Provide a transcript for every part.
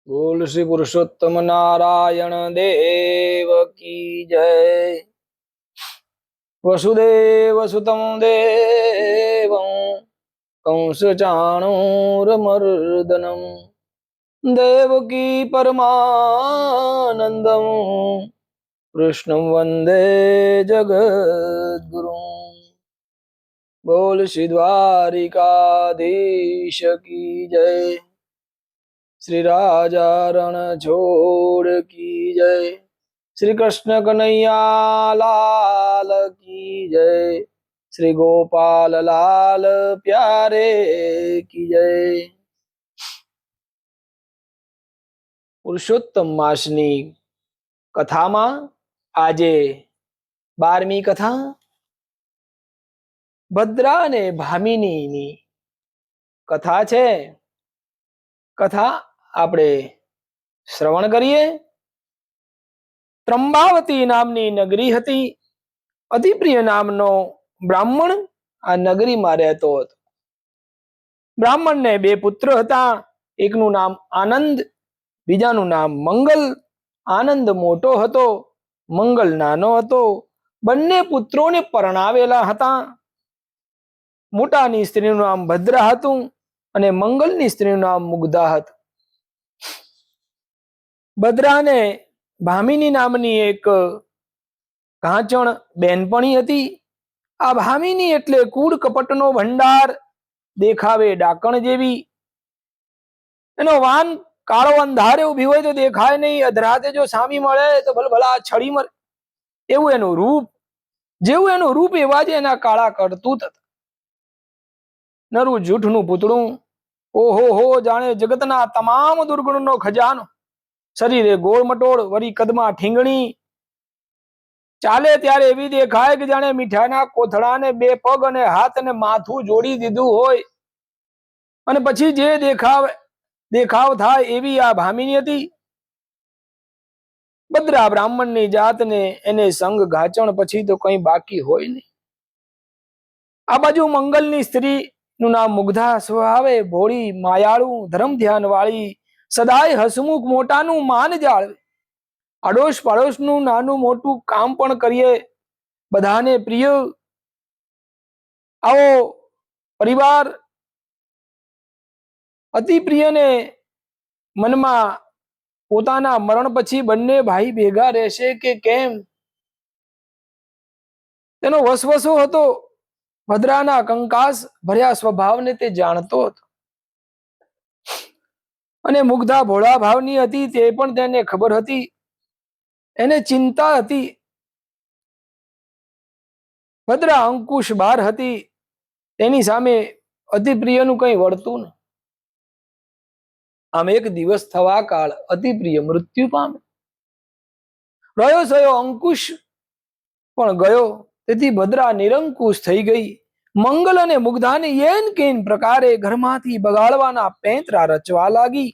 बोल श्री पुरुषोत्तम नारायण देव की जय। वसुदेव सुतम देवं कंस चाणूरमर्दनम देवकी परमानंदम कृष्णं वंदे जगद्गुरुं। बोल श्री द्वारिकाधीश की जय। श्री राजा रण छोड़ की जय। श्री कृष्ण कन्हैया लाल की जय। श्री गोपाल लाल प्यारे की जय। પુરુષોત્તમ માસની કથામાં આજે 12મી કથા ભદ્રા અને ભામિનીની કથા છે. કથા આપણે શ્રવણ કરીએ. ત્રંબાવતી નામની નગરી હતી. અતિપ્રિય નામનો બ્રાહ્મણ આ નગરીમાં રહેતો હતો. બ્રાહ્મણને 2 પુત્ર હતા. એકનું નામ આનંદ, બીજાનું નામ મંગલ. આનંદ મોટો હતો, મંગલ નાનો હતો. બંને પુત્રોને પરણાવેલા હતા. મોટાની સ્ત્રીનું નામ ભદ્રા હતું અને મંગલની સ્ત્રીનું નામ મુગ્ધા હતું. ભદ્રાને ભામિની નામની એક ઘાંચણ બેનપણી હતી. આ ભામિની એટલે કૂડ કપટનો ભંડાર, દેખાવે ડાકણ જેવી. એનો વાન કાળો અંધારે ઉભી હોય તો દેખાય નહીં, અધરાતે જો સામી મળે તો ભલભલા છડી મરે, એવું એનું રૂપ. જેવું એનું રૂપ એવા જ એના કાળા કરતૂત હતા. નરું જૂઠનું પૂતળું, ઓહો હો, જાણે જગતના તમામ દુર્ગુણનો ખજાનો. શરીરે ગોળ મટોળ, વરી કદમાં ઠીંગણી. ચાલે ત્યારે એવી દેખાય કે જાણે મીઠાના કોથળાને 2 પગ અને હાથ અને માથું જોડી દીધું હોય. અને પછી જે દેખાવ થાય એવી આ ભામિની હતી. ભદ્રા બ્રાહ્મણની જાતને એને સંગ ઘાચણ પછી તો કંઈ બાકી હોય નહીં. આ બાજુ મંગલની સ્ત્રીનું નામ મુગ્ધા, સ્વભાવે ભોળી, માયાળુ, ધર્મ ધ્યાન વાળી, સદાય હસમુખ, મોટાનું માન જાળવે. આડોશ પાડોશનું નાનું મોટું કામ પણ કરીએ, બધાને પ્રિય. આવો પરિવાર અતિ પ્રિયને મનમાં પોતાના મરણ પછી બંને ભાઈ ભેગા રહેશે કે કેમ તેનો વસવસો હતો. ભદ્રાના કંકાસ ભર્યા સ્વભાવને તે જાણતો હતો અને મુગ્ધા ભોળા ભાવની હતી તે પણ તેને ખબર હતી. એને ચિંતા હતી. ભદ્રા અંકુશ બાર હતી, તેની સામે અતિપ્રિયનું કંઈ વળતું ન. આમ એક દિવસ થવા કાળ અતિપ્રિય મૃત્યુ પામે. રહ્યો સયો અંકુશ પણ ગયો. તેથી ભદ્રા નિરંકુશ થઈ ગઈ. મંગલ અને મુગ્ધાને એન કેન પ્રકારે ઘરમાંથી બગાડવાના પેંતરા રચવા લાગી.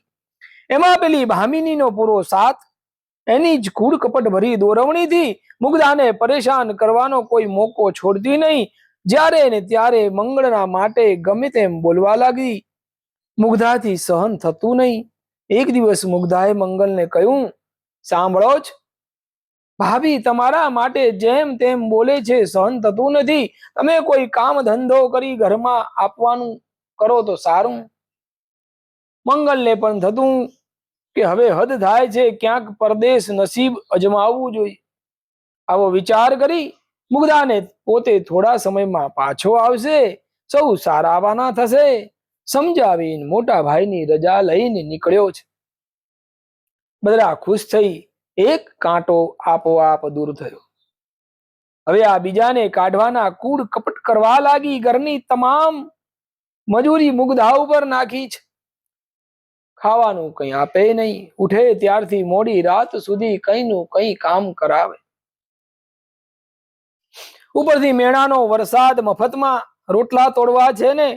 એમાં પેલી ભામિનીનો પૂરો સાથ. એની જ કૂડ કપટ ભરી દોરવણીથી મુગ્ધાને પરેશાન કરવાનો કોઈ મોકો છોડતી નહીં. જ્યારે ને ત્યારે મંગળના માટે ગમે તેમ બોલવા લાગી. મુગ્ધાથી સહન થતું નહીં. એક દિવસ મુગ્ધાએ મંગલને કહ્યું, સાંભળો જ, ભાભી તમારા માટે જેમ તેમ બોલે છે, સહન થતું નથી. તમે કોઈ કામ ધંધો કરી ઘરમાં આપવાનું કરો તો સારું. મંગલને પણ થતું કે હવે હદ થાય છે, ક્યાંક પરદેશ નસીબ અજમાવવું જોઈએ. આવો વિચાર કરી મુગ્ધાને પોતે થોડા સમયમાં પાછો આવશે, સૌ સારાવાના થશે સમજાવીને મોટા ભાઈની રજા લઈને નીકળ્યો છે. ભદ્રા ખુશ થઈ. એક કાંટો આપોઆપ દૂર થયો. હવે આ બીજાને કાઢવાના કૂડ કપટ કરવા લાગી. ઘરની તમામ મજૂરી મુગ્ધા ઉપર નાખી છે. ખાવાનું કંઈ આપે નહીં. ઉઠે ત્યારથી મોડી રાત સુધી કંઈનું કંઈ કામ કરાવે. ઉપરથી મેણાનો વરસાદ, મફતમાં રોટલા તોડવા છે ને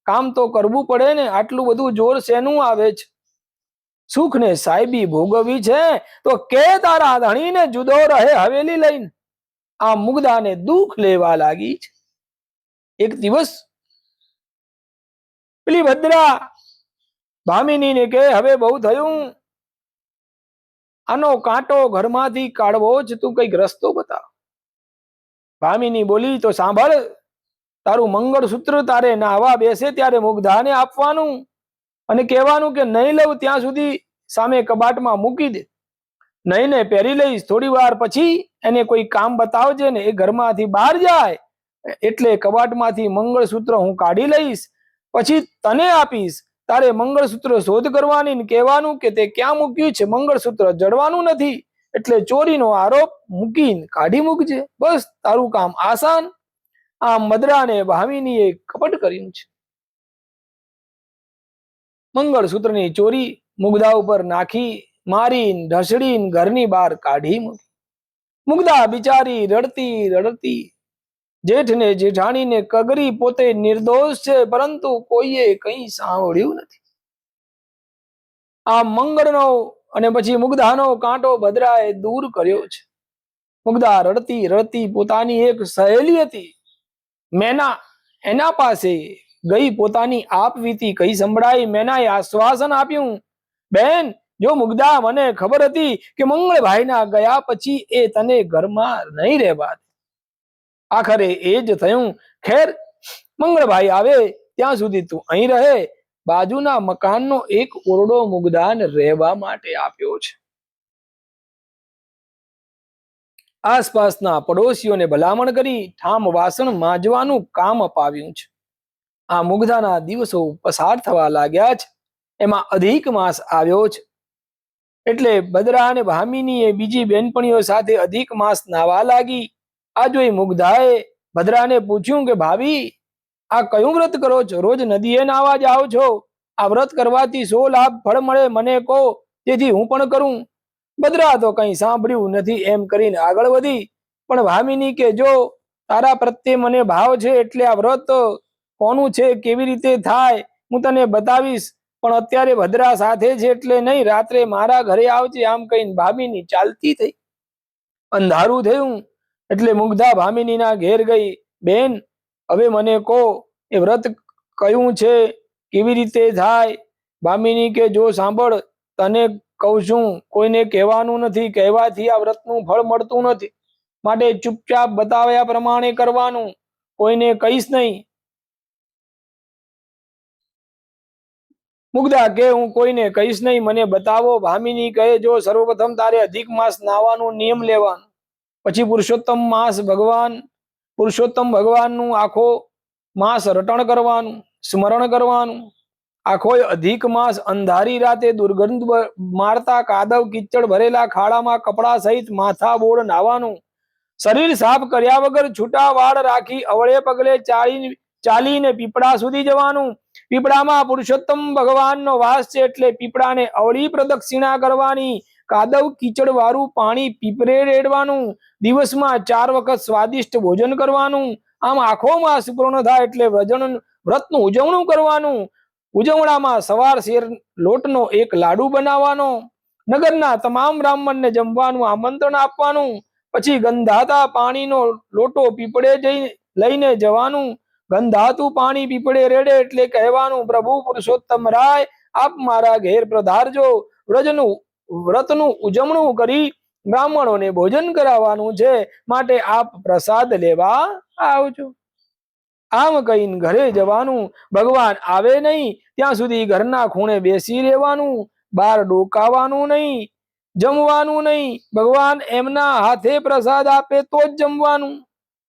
કામ તો કરવું પડે ને. આટલું બધું જોર શેનું આવે છે? સુખ ને સાહેબી ભોગવી છે તો કે તારા ધણીને જુદો રહે હવેલી લઈને. આ મુગ્ધાને દુઃખ લેવા લાગી છે. એક દિવસ પેલી ભદ્રા ભામિનીને કે હવે બહુ થયું, આનો કાંટો ઘરમાંથી કાઢવો જ, તું કઈક રસ્તો બતાવ. ભામિની બોલી, તો સાંભળ, તારું મંગળસૂત્ર તારે નાહવા બેસે ત્યારે મુગ્ધાને આપવાનું અને કહેવાનું કે નહીં લઉં ત્યાં સુધી સામે કબાટમાં મૂકી દે, નહીં ને પહેરી લઈશ, થોડી વાર પછી એને કોઈ કામ બતાવજે ને એ ઘરમાંથી બહાર જાય એટલે કબાટમાંથી મંગળસૂત્ર હું કાઢી લઈશ, પછી તને આપીશ. તારે મંગળસૂત્ર શોધ કરવાની ને કહેવાનું કે તે ક્યાં મૂક્યું છે, મંગળસૂત્ર જડવાનું નથી એટલે ચોરીનો આરોપ મૂકીને કાઢી મૂકજે, બસ તારું કામ આસાન. આ મદરાને ભામિનીએ કપટ કર્યું છે. મંગળસૂત્રની ચોરી મુગ્ધા ઉપર નાખી, મારીને ઢસડીને ઘરની બહાર કાઢી મૂકી. મુગ્ધા બિચારી રડતી રડતી જેઠને જેઠાણીને કગરી પોતે નિર્દોષ છે પરંતુ કોઈએ કંઈ સાંભળ્યું નથી. આ મંગળનો અને પછી મુગ્ધાનો કાંટો ભદ્રાએ દૂર કર્યો છે. મુગ્ધા રડતી રડતી પોતાની એક સહેલી હતી મેના, એના પાસે ગઈ, પોતાની આપવીતી કહી સંભળાઈ. મેનાએ આશ્વાસન આપ્યું, બેન, જો મુગ્ધા, મને ખબર હતી કે મંગળભાઈના ગયા પછી એ તને ઘરમાં નહીં રહેવા દે. આખરે એ જ થયું. ખેર, મંગળભાઈ આવે ત્યાં સુધી તું અહીં રહે. બાજુના મકાનનો એક ઓરડો મુગ્ધાને રહેવા માટે આપ્યો છે. આસપાસના પડોશીઓને ભલામણ કરી ઠામ વાસણ માંજવાનું કામ અપાવ્યું છે. આ મુગ્ધાના દિવસો પસાર થવા લાગ્યા છે. એમાં અધિક માસ આવ્યો છે એટલે ભદ્રા અને ભામિનીએ બીજી બેનપણીઓ સાથે અધિક માસ નાવા લાગી. આ જોઈ મુગ્ધાએ ભદ્રાને પૂછ્યું કે ભાભી, આ કયું વ્રત કરો છો? રોજ નદીએ નાવા જાઓ છો. આ વ્રત કરવાથી શો લાભ ફળ મળે મને કહો, તેથી હું પણ કરું. ભદ્રા તો કંઈ સાંભળ્યું નથી એમ કરીને આગળ વધી. પણ ભામિની કે જો તારા પ્રત્યે મને ભાવ છે એટલે આ વ્રત કોનું છે, કેવી રીતે થાય હું તને બતાવીશ, પણ અત્યારે ભદ્રા સાથે છે એટલે નહીં, રાત્રે મારા ઘરે આવજે. આમ કહીને ભામિની ચાલતી થઈ. અંધારું થયું એટલે મુગ્ધા ભામિનીના ઘેર ગઈ. બેન, હવે મને કહો એ વ્રત કયું છે, કેવી રીતે થાય? ભામિની કે જો સાંભળ, તને કહું છું, કોઈને કહેવાનું નથી. કહેવાથી આ વ્રતનું ફળ મળતું નથી, માટે ચૂપચાપ બતાવ્યા પ્રમાણે કરવાનું, કોઈને કહીશ નહીં. મુગ્ધા કે હું કોઈને કહીશ નહીં, મને બતાવો. ભામિની કહે જો સર્વપ્રથમ તારે અધિક માસ નાવાનો નિયમ લેવાનો, પછી પુરુષોત્તમ ભગવાનનું આખો માસ રટણ કરવાનું, સ્મરણ કરવાનું. આખો અધિક માસ અંધારી રાતે દુર્ગંધ મારતા કાદવ કિચડ ભરેલા ખાડામાં કપડા સહિત માથા બોળ નાવાનું. શરીર સાફ કર્યા વગર છૂટા વાળ રાખી અવળે પગલે ચાલીને પીપળા સુધી જવાનું. પીપળામાં પુરુષોત્તમ ભગવાનનો વાસ છે એટલે પીપળાને અવળી પ્રદક્ષિણા કરવાની. કાદવ કીચડ વાળું પાણી પીપરે રેડવાનું. દિવસમાં 4 વખત સ્વાદિષ્ટ ભોજન કરવાનું. આમ આખો માસ પૂર્ણ થાય એટલે વ્રતનું ઉજવણું કરવાનું. ઉજવણામાં સવાર શેર લોટનો એક લાડુ બનાવવાનો. નગરના તમામ બ્રાહ્મણને જમવાનું આમંત્રણ આપવાનું. પછી ગંધાતા પાણીનો લોટો પીપળે લઈને જવાનું. ગંધાતું પાણી પીપળે રેડે એટલે કહેવાનું, પ્રભુ પુરુષોત્તમ રાય, આપ મારા ઘેર પધારજો. વ્રતનું ઉજવણું કરી બ્રાહ્મણોને ભોજન કરાવવાનું છે, માટે આપ પ્રસાદ લેવા આવજો. આમ કહીને ઘરે જવાનું. ભગવાન આવે નહીં ત્યાં સુધી ઘરના ખૂણે બેસી રહેવાનું. બહાર ડોકાવાનું નહીં, જમવાનું નહીં. ભગવાન એમના હાથે પ્રસાદ આપે તો જ જમવાનું.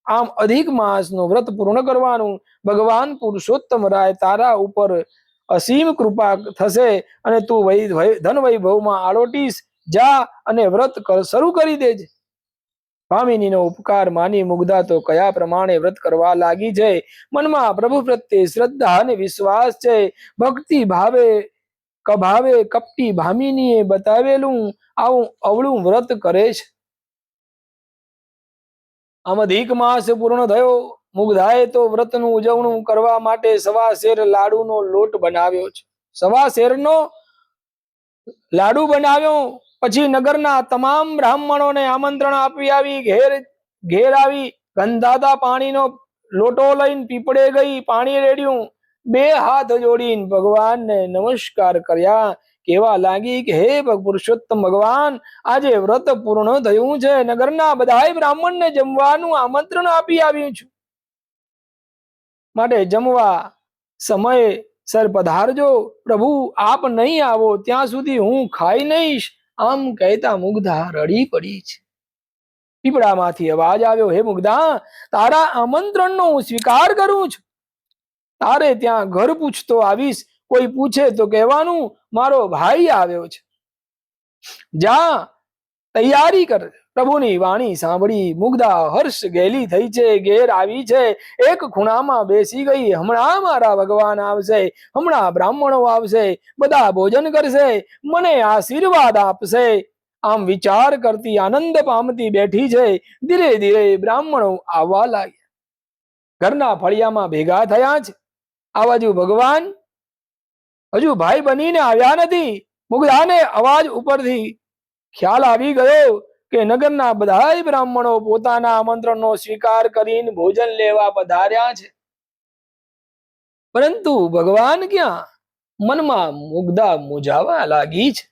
આમ અધિક માસનું વ્રત પૂર્ણ કરવાનું. ભગવાન પુરુષોત્તમ રાય તારા ઉપર અસીમ કૃપા થશે અને તું ધન વૈભવમાં આળોટીશ. જા અને વ્રત શરૂ કરી દેજે. ભામિનીનો ઉપકાર માની મુગ્ધા તો કયા પ્રમાણે વ્રત કરવા લાગી છે. મનમાં પ્રભુ પ્રત્યે શ્રદ્ધા અને વિશ્વાસ છે. ભક્તિ ભાવે કપટી ભામિનીએ બતાવેલું આવું અવળું વ્રત કરે છે. આમ અધિક માસ પૂર્ણ થયો. મુગ્ધાએ તો વ્રતનું ઉજવણું કરવા માટે 1.25 શેર લાડુનો લોટ બનાવ્યો છે. 1.25 શેરનો લાડુ બનાવ્યો. પછી નગરના તમામ બ્રાહ્મણોને આમંત્રણ આપી આવી. ઘેર આવી ગંધાતા પાણીનો લોટો લઈને પીપળે ગઈ, પાણી રેડ્યું. બે હાથ જોડીને ભગવાનને નમસ્કાર કર્યા. કેવા લાગી કે હે પુરુષોત્તમ ભગવાન, આજે વ્રત પૂર્ણ થયું છે. નગરના બધાય બ્રાહ્મણને જમવાનું આમંત્રણ આપી આવ્યું છું, માટે જમવા સમયે સર પધારજો. પ્રભુ આપ નહીં આવો ત્યાં સુધી હું ખાઈ નહીશ. આમ કહેતા મુગ્ધા રડી પડી છે. પીપળામાંથી અવાજ આવ્યો, હે મુગ્ધા, તારા આમંત્રણનો હું સ્વીકાર કરું છું. તારે ત્યાં ઘર પૂછતો આવીશ. કોઈ પૂછે તો કહેવાનું મારો ભાઈ આવ્યો છે. જા તૈયારી કર. પ્રભુની વાણી સાંભળી મુગ્ધા હર્ષ ગેલી થઈ છે. ઘેર આવી છે, એક ખૂણામાં બેસી ગઈ. હમણાં મારા ભગવાન આવશે, હમણાં બ્રાહ્મણો આવશે, બધા ભોજન કરશે, મને આશીર્વાદ આપશે. આમ વિચાર કરતી આનંદ પામતી બેઠી છે. ધીરે ધીરે બ્રાહ્મણો આવવા લાગ્યા. ઘરના ફળિયામાં ભેગા થયા છે. આ બાજુ ભગવાન હજુ ભાઈ બનીને આવ્યા નથી. મુગ્ધાને અવાજ ઉપરથી ખ્યાલ આવી ગયો કે નગરના બધા બ્રાહ્મણો પોતાના આમંત્રણનો સ્વીકાર કરીને ભોજન લેવા પધાર્યા છે, પરંતુ ભગવાન ક્યાં? મનમાં મુગ્ધા મૂંઝાવા લાગી છે.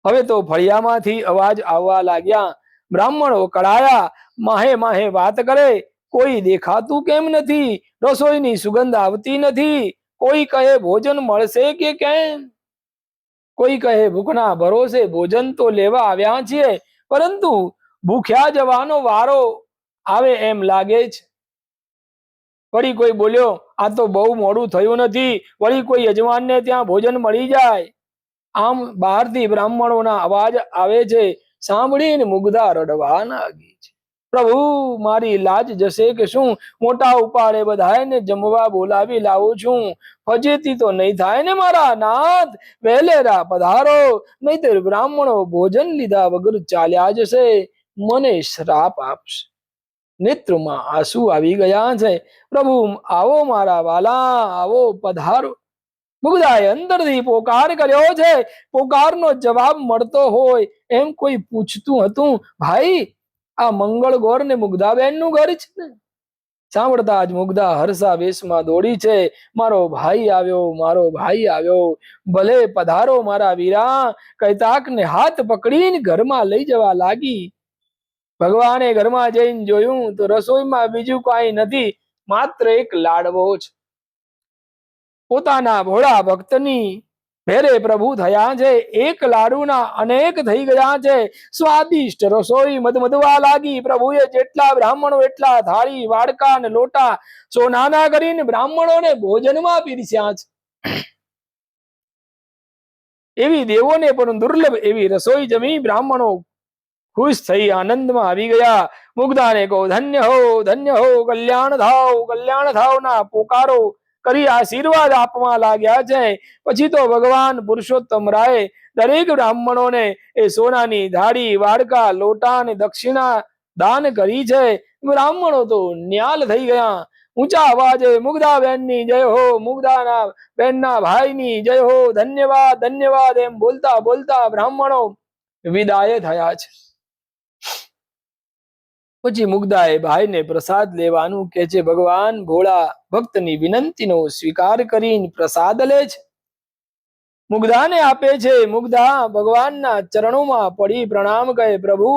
હવે તો ફળિયામાંથી અવાજ આવવા લાગ્યા. બ્રાહ્મણો કળાયા, માહે માહે વાત કરે. કોઈ દેખાતું કેમ નથી? રસોઈની સુગંધ આવતી નથી. કોઈ કહે ભોજન મળશે કે કેમ? કોઈ કહે ભૂખના ભરોસે ભોજન તો લેવા આવ્યા છીએ, પરંતુ ભૂખ્યા જવાનો વારો આવે એમ લાગે છે. વળી કોઈ બોલ્યો, આ તો બહુ મોડું થયું નથી, વળી કોઈ યજમાનને ત્યાં ભોજન મળી જાય. આમ બહારથી બ્રાહ્મણોના અવાજ આવે છે. સાંભળીને મુગ્ધા રડવા લાગી છે. પ્રભુ મારી લાજ જશે કે શું? મોટા ઉપાડે બધાને જમવા બોલાવી લાવું છું, ફજેતી તો નહીં થાય ને મારા નાથ? વહેલેરા પધારો, નહીતર બ્રાહ્મણો ભોજન લીધા વગર ચાલ્યા જશે, મને શ્રાપ આપશે. નેત્રમાં આંસુ આવી ગયા છે. પ્રભુ આવો મારા વાલા, આવો પધારો. મુગ્ધાએ અંદરથી પોકાર કર્યો છે. પોકારનો જવાબ મળતો હોય એમ કોઈ પૂછતું હતું, ભાઈ આ મંગળ ગોર ને મુગ્ધાબેન નું ઘર છે ને? સાંભળતા જ મુગ્ધા હર્ષાવેશમાં દોડી છે. મારો ભાઈ આવ્યો, મારો ભાઈ આવ્યો, ભલે પધારો મારા વીરા. કૈતાકને હાથ પકડીને ઘરમાં લઈ જવા લાગી. ભગવાને ઘરમાં જઈને જોયું તો રસોઈમાં બીજું કાંઈ નથી, માત્ર એક લાડવો છે. પોતાના ભોળા ભક્તની ભેરે પ્રભુ થયા છે. એક લાડુના અનેક થઈ ગયા છે. સ્વાદિષ્ટ રસોઈ મધમધવા લાગી. પ્રભુએ જેટલા બ્રાહ્મણો એટલા થાળી, વાડકા અને લોટા સોનાના કરીને બ્રાહ્મણોને ભોજનમાં પીરસ્યા છે. એવી દેવોને પણ દુર્લભ એવી રસોઈ જમી બ્રાહ્મણો ખુશ થઈ આનંદમાં આવી ગયા. મુગ્ધાને કહો, ધન્ય હો, ધન્ય હો, કલ્યાણ થાવ ના પોકારો કરી આશીર્વાદ આપવા લાગ્યા છે. પછી તો ભગવાન પુરુષોત્તમ રાય દરેક બ્રાહ્મણોને એ સોનાની થાળી, વાડકા, લોટા અને દક્ષિણા દાન કરી છે. બ્રાહ્મણો તો ન્યાલ થઈ ગયા. ઊંચા અવાજે મુગ્ધા બેનની જય હો, મુગ્ધાના બેનના ભાઈની જય હો, ધન્યવાદ ધન્યવાદ એમ બોલતા બોલતા બ્રાહ્મણો વિદાય થયા છે. પછી મુગ્ધાએ ભાઈને પ્રસાદ લેવાનું કે છે. ભગવાન ભોળા ભક્તની વિનંતીનો સ્વીકાર કરીને પ્રસાદ લે છે. મુગ્ધાને આપે છે. મુગ્ધા ભગવાનના ચરણોમાં પડી પ્રણામ કહે, પ્રભુ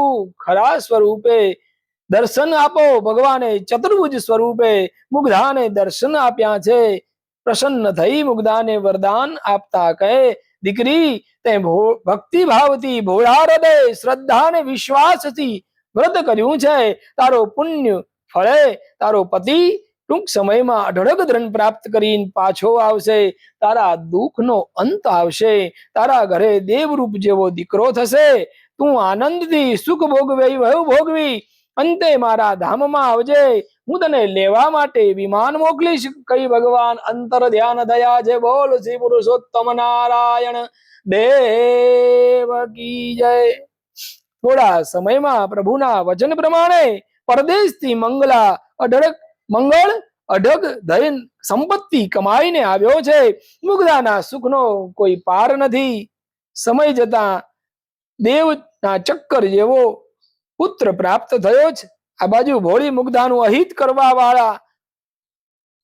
ખરા સ્વરૂપે દર્શન આપો. ભગવાને ચતુર્ભુજ સ્વરૂપે મુગ્ધાને દર્શન આપ્યા છે. પ્રસન્ન થઈ મુગ્ધાને વરદાન આપતા કહે, દીકરી તે ભક્તિ ભાવથી ભોળા હૃદય શ્રદ્ધા અને વિશ્વાસથી વ્રત કર્યું છે. તારો પુણ્ય ફળે. તારો પતિ ટૂંક સમયમાં અઢળક ધન પ્રાપ્ત કરીને પાછો આવશે. તારા દુઃખનો અંત આવશે. તારા ઘરે દેવરૂપ જેવો દીકરો થશે. તું આનંદથી સુખ ભોગવી અંતે મારા ધામમાં આવજે. હું તને લેવા માટે વિમાન મોકલીશ. કઈ ભગવાન અંતર ધ્યાન દયા છે. બોલ શ્રી પુરુષોત્તમ નારાયણ દેવ કી જય. થોડા સમયમાં પ્રભુના વચન પ્રમાણે પરદેશથી મંગળ અઢગ ધન સંપત્તિ કમાઈને આવ્યો છે. મુગ્ધાના સુખનો કોઈ પાર નથી. સમય જતા દેવના ચક્કર જેવો પુત્ર પ્રાપ્ત થયો છે. આ બાજુ ભોળી મુગ્ધાનું અહિત કરવા વાળા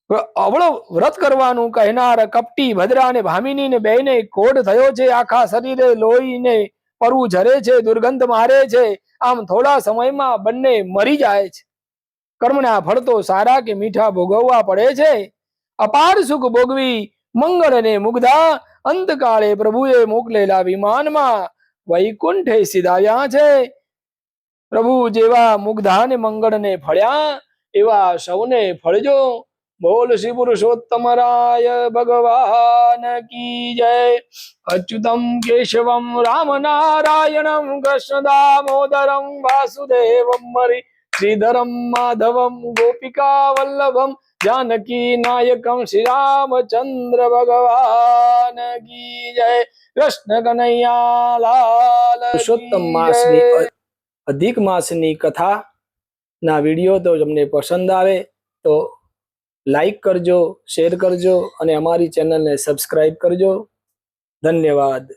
અવળો વ્રત કરવાનું કહેનાર કપટી ભદ્રા અને ભામિની ને બેને કોઢ થયો છે, આખા શરીરે લોહીને પરવું ઝરે છે, દુર્ગંધ મારે છે, આમ થોડા સમયમાં બંને મરી જાય છે. કર્મના ફળ તો સારા કે મીઠા ભોગવવા પડે છે. અપાર સુખ ભોગવી મંગળ અને મુગ્ધા અંતકાળે પ્રભુએ મોકલેલા વિમાનમાં વૈકુંઠે સીધાવ્યા છે. પ્રભુ જેવા મુગ્ધા ને મંગળ ને ફળ્યા એવા સૌને ફળજો. બોલ શ્રી પુરુષોત્તમ રાય ભગવાન કી જય. અચ્યુતમ કેશવમ રામ નારાયણમ કૃષ્ણ દામોદરમ વાસુદેવમ હરિ શ્રીધરમ માધવમ ગોપિકા વલ્લભમ જાનકી નાયકમ શ્રી રામચંદ્ર ભગવાન કી જય. કૃષ્ણ કનૈયા લાલ. પુરુષોત્તમ માસની અધિક માસની કથા ના વિડીયો તો તમને પસંદ આવે તો લાઈક કરજો, શેર કરજો અને અમારી ચેનલને સબસ્ક્રાઇબ કરજો. ધન્યવાદ.